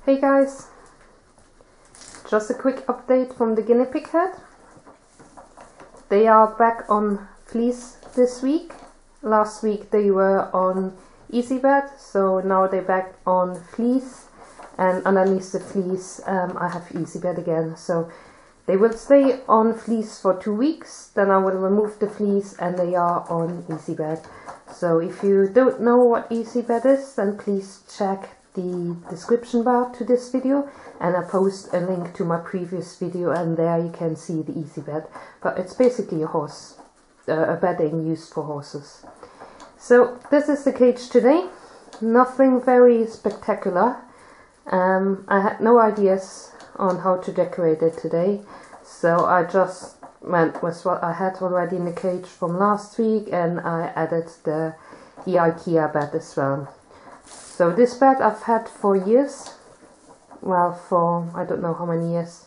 Hey guys, just a quick update from the Guinea Pig Herd. They are back on fleece this week. Last week they were on easy bed, so now they're back on fleece, and underneath the fleece I have easy bed again. So they will stay on fleece for 2 weeks, then I will remove the fleece and they are on easy bed. So if you don't know what easy bed is, then please check the description bar to this video, and I post a link to my previous video, and there you can see the easy bed. But it's basically a bedding used for horses. So this is the cage today. Nothing very spectacular. I had no ideas on how to decorate it today, so I just went with what I had already in the cage from last week, and I added the IKEA bed as well. So this bed I've had for years, well, for I don't know how many years,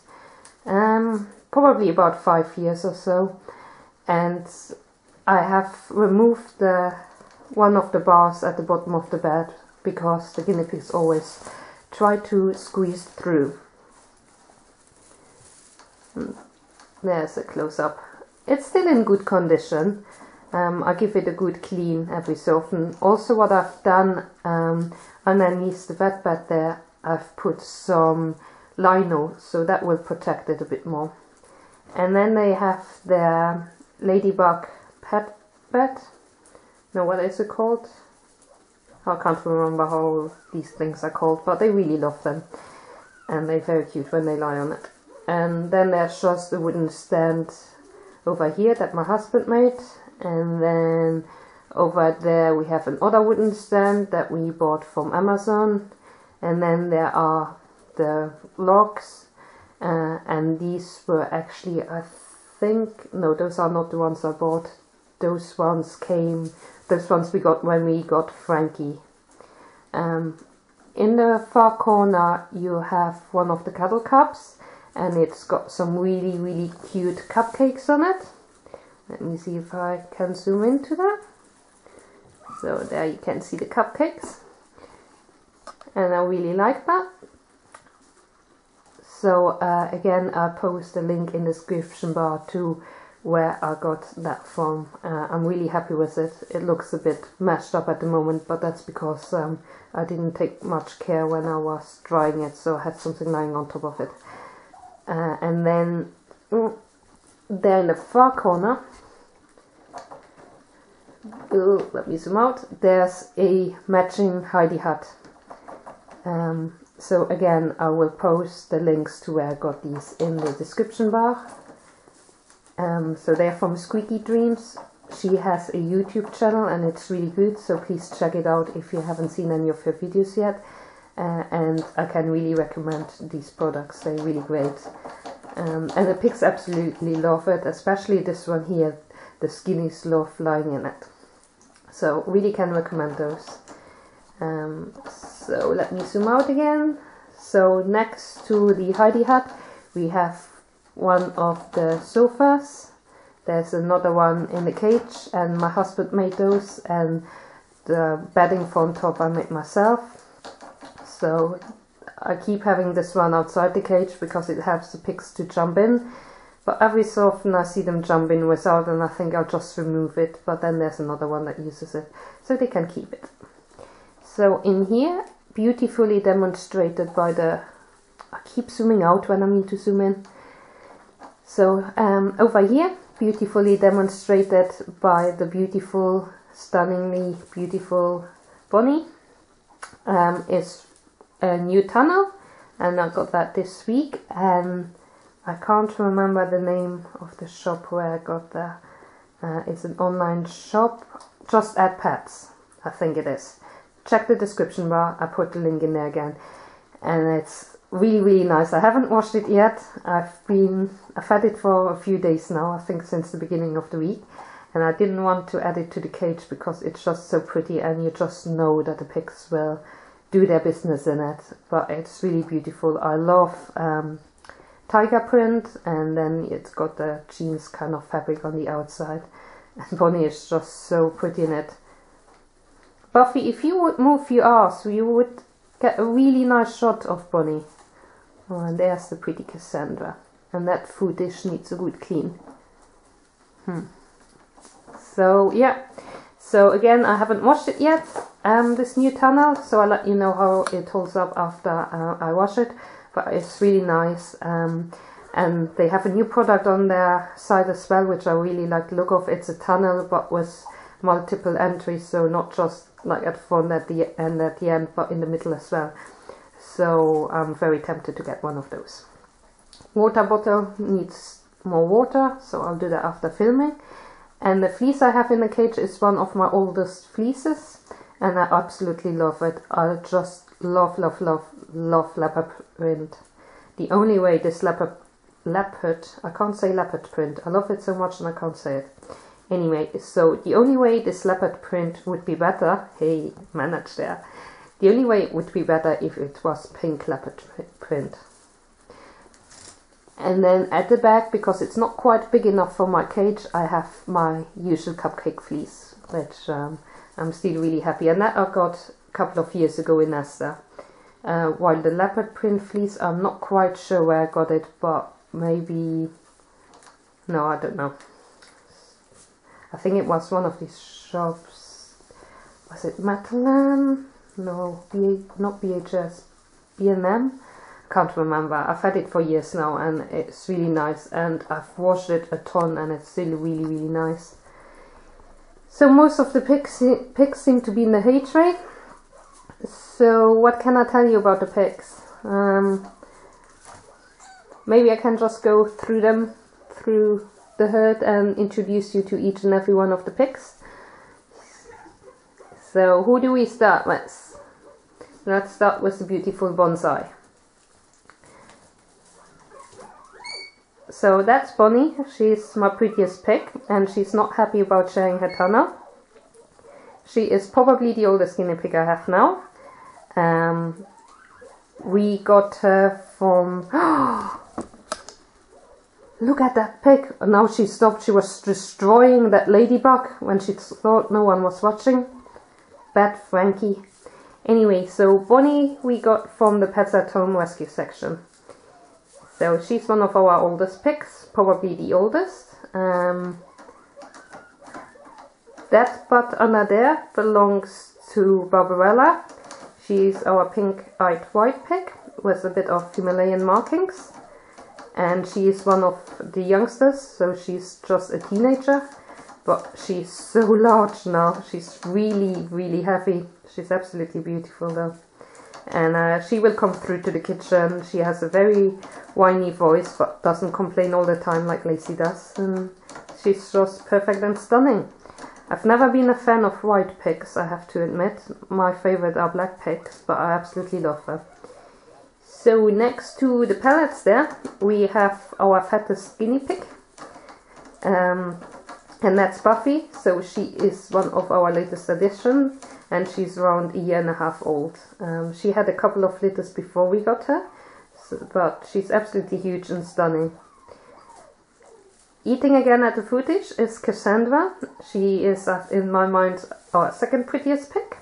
probably about 5 years or so, and I have removed one of the bars at the bottom of the bed because the guinea pigs always try to squeeze through. There's a close-up. It's still in good condition. I give it a good clean every so often. Also what I've done underneath the wet bed there, I've put some lino, so that will protect it a bit more. And then they have their ladybug pet bed. No, what is it called? I can't remember how these things are called, but they really love them. And they're very cute when they lie on it. And then there's just a wooden stand over here that my husband made. And then over there we have another wooden stand that we bought from Amazon. And then there are the logs, and these were actually, I think, no, those are not the ones I bought. Those ones we got when we got Frankie. In the far corner you have one of the cattle cups, and it's got some really cute cupcakes on it. Let me see if I can zoom into that. So there you can see the cupcakes. And I really like that. So again, I'll post a link in the description bar to where I got that from. I'm really happy with it. It looks a bit mashed up at the moment, but that's because I didn't take much care when I was drying it, so I had something lying on top of it. And then there in the far corner, let me zoom out, there's a matching hidey hut. So again, I will post the links to where I got these in the description bar. So they're from Squeaky Dreams. She has a YouTube channel and it's really good, so please check it out if you haven't seen any of her videos yet. And I can really recommend these products, they're really great. And the pigs absolutely love it, especially this one here. The skinnies love lying in it. So really can recommend those. So let me zoom out again. So next to the hidey hut we have one of the sofas. There's another one in the cage, and my husband made those, and the bedding for on top I made myself. So I keep having this one outside the cage because it helps the pigs to jump in. But every so often I see them jump in without, and I think I'll just remove it. But then there's another one that uses it, so they can keep it. So in here, beautifully demonstrated by the... I keep zooming out when I mean to zoom in. So over here, beautifully demonstrated by the beautiful, stunningly beautiful Bonnie, is a new tunnel, and I got that this week. And I can't remember the name of the shop where I got that. It's an online shop, Just Add Pets, I think it is. Check the description bar, I put the link in there again. And it's really nice. I haven't washed it yet. I've had it for a few days now, I think since the beginning of the week. And I didn't want to add it to the cage because it's just so pretty, and you just know that the pigs will do their business in it. But it's really beautiful. I love tiger print, and then it's got the jeans kind of fabric on the outside. And Bonnie is just so pretty in it. Buffy, if you would move your arse, you would get a really nice shot of Bonnie. Oh, and there's the pretty Cassandra. And that food dish needs a good clean. So yeah. So again, I haven't washed it yet, this new tunnel, so I'll let you know how it holds up after I wash it. But it's really nice. And they have a new product on their site as well, which I really like the look of. It's a tunnel, but with multiple entries, so not just like at front at the end, but in the middle as well. So I'm very tempted to get one of those. Water bottle needs more water, so I'll do that after filming. And the fleece I have in the cage is one of my oldest fleeces, and I absolutely love it. I just love leopard print. The only way this leopard, I can't say leopard print, I love it so much and I can't say it. Anyway, so the only way this leopard print would be better, hey, manage there. The only way it would be better if it was pink leopard print. And then at the back, because it's not quite big enough for my cage, I have my usual cupcake fleece, which I'm still really happy. And that I got a couple of years ago in Asda. While the leopard print fleece, I'm not quite sure where I got it, but maybe... No, I don't know. I think it was one of these shops. Was it Matalan? No, not BHS. B&M? Can't remember. I've had it for years now and it's really nice, and I've washed it a ton and it's still really nice. So most of the pigs seem to be in the hay tray. So what can I tell you about the pigs? Maybe I can just go through them, through the herd, and introduce you to each and every one of the pigs. So who do we start with? Let's start with the beautiful bonsai. So that's Bonnie. She's my prettiest pig, and she's not happy about sharing her tunnel. She is probably the oldest guinea pig I have now. We got her from... Look at that pig! Now she stopped. She was destroying that ladybug when she thought no one was watching. Bad Frankie. Anyway, so Bonnie we got from the Pets at Home rescue section. So she's one of our oldest pigs, probably the oldest. That butt under there belongs to Barbarella. She's our pink-eyed white pig with a bit of Himalayan markings. And she is one of the youngsters, so she's just a teenager. But she's so large now. She's really heavy. She's absolutely beautiful though. And she will come through to the kitchen. She has a very whiny voice, but doesn't complain all the time like Lacie does. And she's just perfect and stunning. I've never been a fan of white pigs, I have to admit. My favorite are black pigs, but I absolutely love her. So next to the pellets there, we have our fattest guinea pig. And that's Buffy. So she is one of our latest additions. And she's around a year and a half old. She had a couple of litters before we got her, but she's absolutely huge and stunning. Eating again at the food dish is Cassandra. She is, in my mind, our second prettiest pig.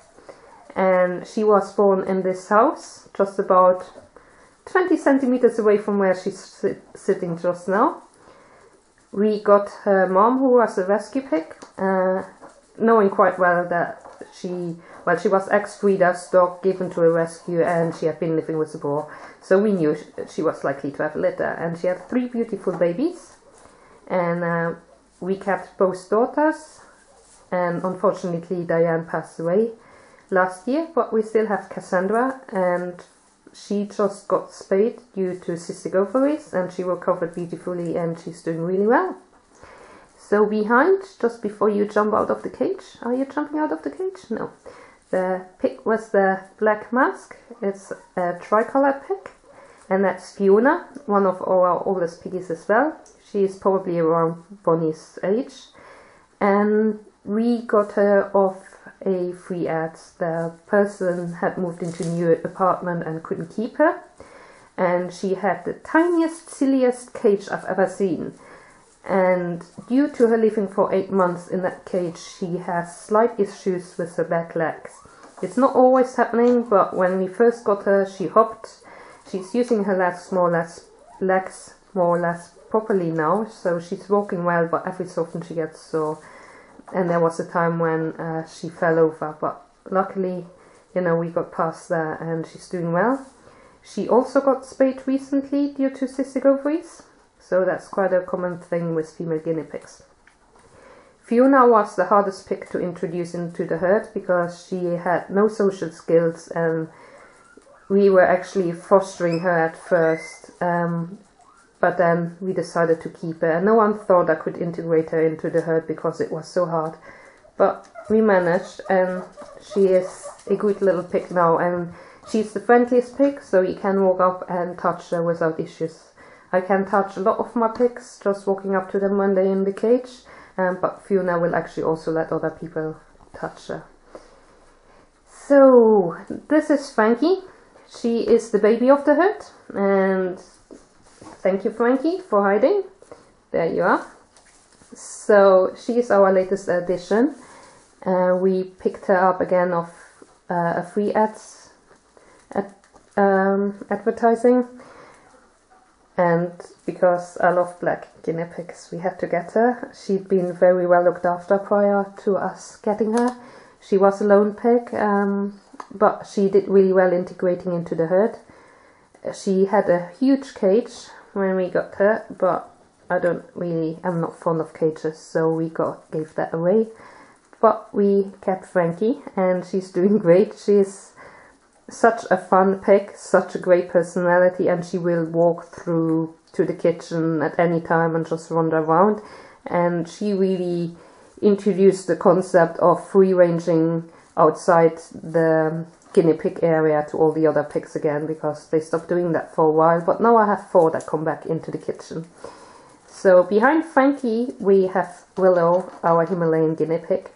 And she was born in this house, just about 20 centimeters away from where she's sitting just now. We got her mom, who was a rescue pig, knowing quite well that she was ex-breeder's dog given to a rescue, and she had been living with the boar, so we knew she was likely to have a litter. And she had 3 beautiful babies, and we kept both daughters, and unfortunately Diane passed away last year, but we still have Cassandra, and she just got spayed due to cystic ovaries, and she recovered beautifully and she's doing really well. So behind, just before you jump out of the cage, are you jumping out of the cage? No. The pig with the black mask, it's a tricolour pig, and that's Fiona, one of our oldest piggies as well. She is probably around Bonnie's age, and we got her off a free ad. The person had moved into a new apartment and couldn't keep her, and she had the tiniest, silliest cage I've ever seen. And due to her living for 8 months in that cage, she has slight issues with her back legs. It's not always happening, but when we first got her, she hopped. She's using her legs more or less properly now, so she's walking well, but every so often she gets sore. And there was a time when she fell over, but luckily, you know, we got past that and she's doing well. She also got spayed recently due to cystic ovaries, so that's quite a common thing with female guinea pigs. Fiona was the hardest pig to introduce into the herd because she had no social skills, and we were actually fostering her at first, but then we decided to keep her, and no one thought I could integrate her into the herd because it was so hard. But we managed, and she is a good little pig now, and she's the friendliest pig, so you can walk up and touch her without issues. I can touch a lot of my pigs just walking up to them when they're in the cage, but Fiona will actually also let other people touch her. So this is Frankie. She is the baby of the herd, and thank you, Frankie, for hiding. There you are. So she is our latest addition. We picked her up again off a free advertising, and because I love black guinea pigs, we had to get her. She'd been very well looked after prior to us getting her. She was a lone pig, but she did really well integrating into the herd. She had a huge cage when we got her, but I'm not fond of cages, so we gave that away. But we kept Frankie, and she's doing great. She's such a fun pig, such a great personality, and she will walk through to the kitchen at any time and just wander around. And she really introduced the concept of free ranging outside the guinea pig area to all the other pigs again, because they stopped doing that for a while. But now I have 4 that come back into the kitchen. So behind Frankie we have Willow, our Himalayan guinea pig,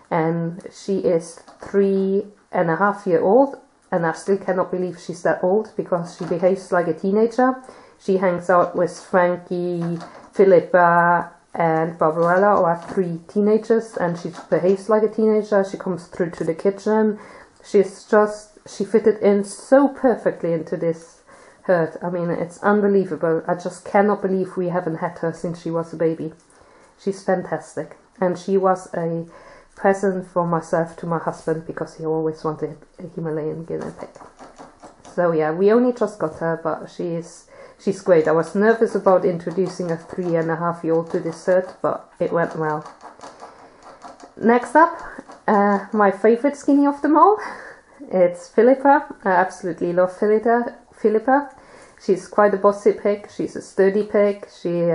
and she is 3.5 years old. And I still cannot believe she's that old because she behaves like a teenager. She hangs out with Frankie, Philippa and Barbarella, our 3 teenagers, and she behaves like a teenager. She comes through to the kitchen. She fitted in so perfectly into this herd. I mean, it's unbelievable. I just cannot believe we haven't had her since she was a baby. She's fantastic. And she was a present for myself to my husband because he always wanted a Himalayan guinea pig. So yeah, we only just got her, but she's great. I was nervous about introducing a 3.5-year-old to this herd, but it went well. Next up, my favorite skinny of them all. It's Philippa. I absolutely love Philippa. She's quite a bossy pig. She's a sturdy pig. She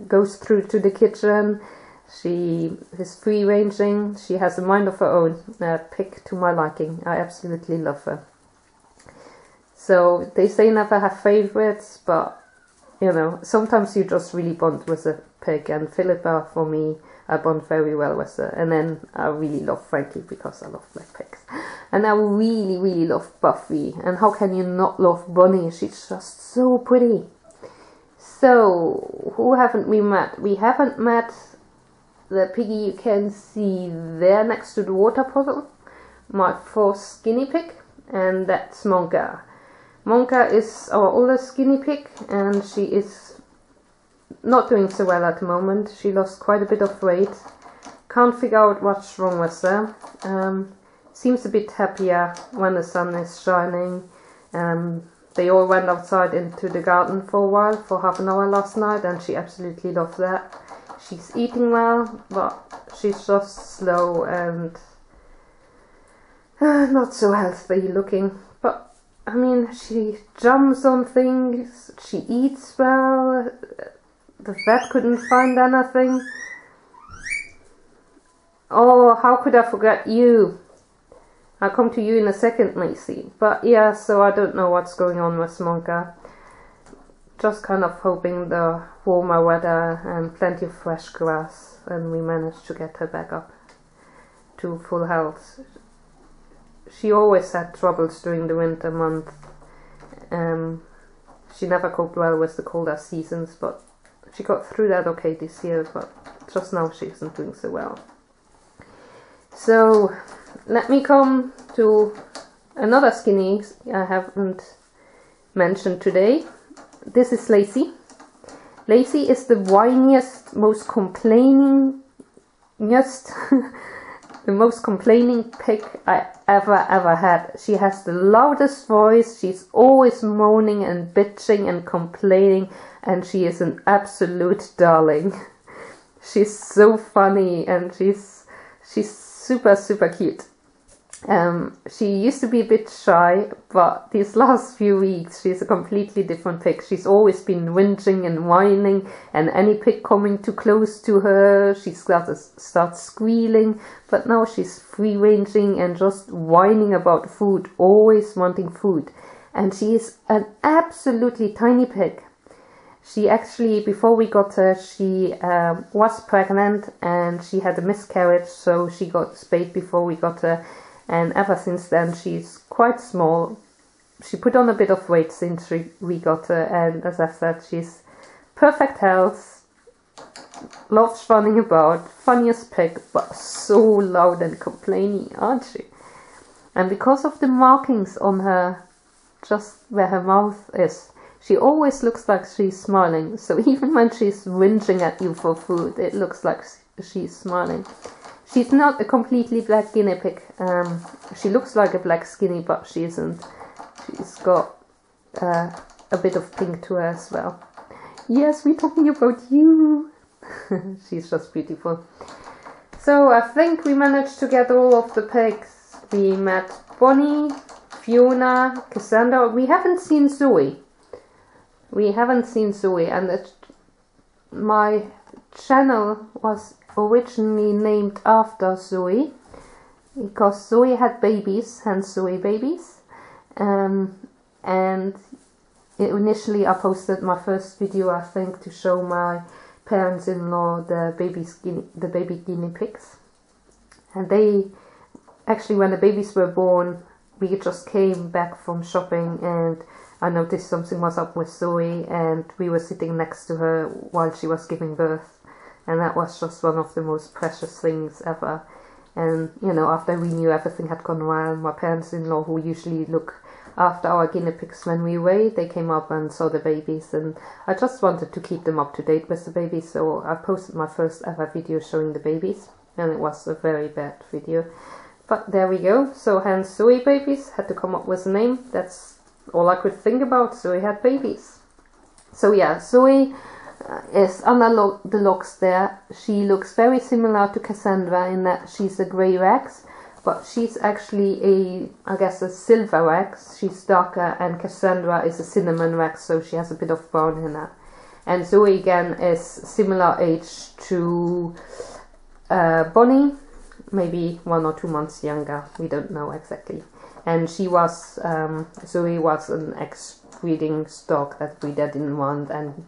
goes through to the kitchen. She is free-ranging. She has a mind of her own. Pig to my liking. I absolutely love her. So they say never have favourites, but you know, sometimes you just really bond with a pig, and Philippa, for me, I bond very well with her. And then I really love Frankie because I love black pigs. And I really, really love Buffy. And how can you not love Bunny? She's just so pretty. So, who haven't we met? We haven't met the piggy you can see there next to the water puddle, my 4th guinea pig, and that's Monika. Monika is our oldest guinea pig, and she is not doing so well at the moment. She lost quite a bit of weight. Can't figure out what's wrong with her. Seems a bit happier when the sun is shining. They all went outside into the garden for a while, for half an hour last night, and she absolutely loved that. She's eating well, but she's just slow and not so healthy looking. But I mean, she jumps on things, she eats well. The vet couldn't find anything. Oh, how could I forget you? I'll come to you in a second, Lacie. But yeah, so I don't know what's going on with Monika. Just kind of hoping the warmer weather and plenty of fresh grass, and we managed to get her back up to full health. She always had troubles during the winter month. She never coped well with the colder seasons, but she got through that okay this year, but just now she isn't doing so well. So let me come to another skinny I haven't mentioned today. This is Lacie. Lacie is the whiniest, most complaining, the most complaining pig I ever had. She has the loudest voice, she's always moaning and bitching and complaining, and she is an absolute darling. She's so funny, and she's super cute. She used to be a bit shy, but these last few weeks she's a completely different pig. She's always been whinging and whining, and any pig coming too close to her she starts squealing, but now she's free ranging and just whining about food, always wanting food. And she is an absolutely tiny pig. She actually, before we got her, she was pregnant and she had a miscarriage, so she got spayed before we got her. And ever since then, she's quite small. She put on a bit of weight since we got her. And as I said, she's perfect health. Loves running about. Funniest pig, but so loud and complaining, aren't she? And because of the markings on her, just where her mouth is, she always looks like she's smiling. So even when she's whinging at you for food, it looks like she's smiling. She's not a completely black guinea pig. She looks like a black skinny, but she isn't. She's got a bit of pink to her as well. Yes, we're talking about you. She's just beautiful. So I think we managed to get all of the pigs. We met Bonnie, Fiona, Cassandra. We haven't seen Zoe. And my channel was originally named after Zoe, because Zoe had babies, hence Zoe babies. And initially I posted my first video, I think, to show my parents-in-law the baby guinea pigs. And they actually, when the babies were born, we just came back from shopping and I noticed something was up with Zoe, and we were sitting next to her while she was giving birth. And that was just one of the most precious things ever. And, you know, after we knew everything had gone well, my parents-in-law, who usually look after our guinea pigs when we away, they came up and saw the babies. And I just wanted to keep them up to date with the babies, so I posted my first ever video showing the babies. And it was a very bad video. But there we go. So hence Zoe babies, had to come up with a name. That's all I could think about. Zoe had babies. So yeah, Zoe is under the locks there. She looks very similar to Cassandra in that she's a grey Rex, but she's actually I guess a silver Rex. She's darker, and Cassandra is a cinnamon Rex, so she has a bit of brown in her. And Zoe again is similar age to Bonnie, maybe 1 or 2 months younger, we don't know exactly. And she was, Zoe was an ex-breeding stock that breeder didn't want and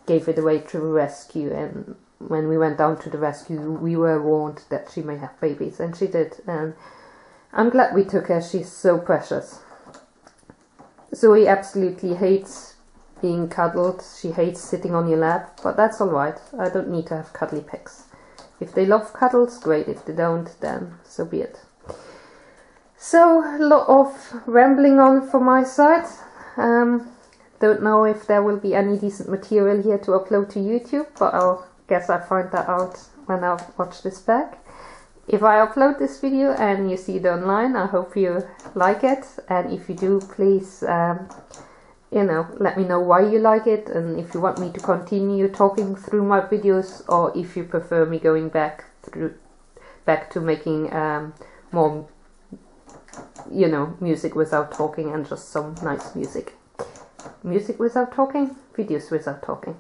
gave it away to rescue. And when we went down to the rescue, we were warned that she may have babies, and she did. And I'm glad we took her, she's so precious. Zoe absolutely hates being cuddled, she hates sitting on your lap, but that's alright, I don't need to have cuddly pigs. If they love cuddles, great, if they don't, then so be it. So, a lot of rambling on from my side. Don't know if there will be any decent material here to upload to YouTube, but I'll guess I'll find that out when I watch this back. If I upload this video and you see it online, I hope you like it, and if you do, please you know, let me know why you like it, and if you want me to continue talking through my videos, or if you prefer me going back to making more, you know, music without talking and just some nice music. Music without talking, videos without talking.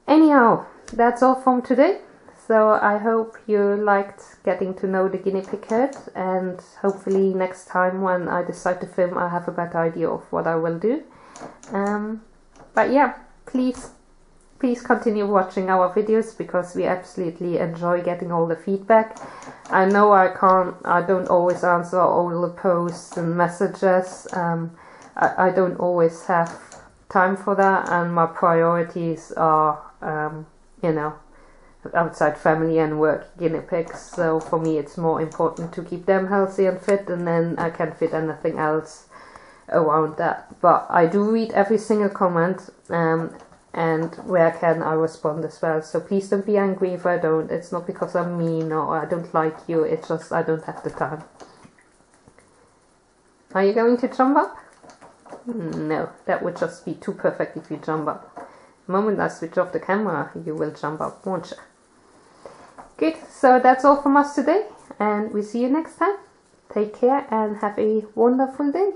Anyhow, that's all from today. So I hope you liked getting to know the guinea pig herd, and hopefully next time when I decide to film, I have a better idea of what I will do. But yeah, please continue watching our videos, because we absolutely enjoy getting all the feedback. I know I don't always answer all the posts and messages. I don't always have time for that, and my priorities are, you know, outside family and work guinea pigs, so for me it's more important to keep them healthy and fit, and then I can fit anything else around that. But I do read every single comment, and where I can I respond as well, so please don't be angry if I don't. It's not because I'm mean or I don't like you, it's just I don't have the time. Are you going to jump up? No, that would just be too perfect if you jump up. The moment I switch off the camera, you will jump up, won't you? Good, so that's all from us today, and we see you next time. Take care and have a wonderful day.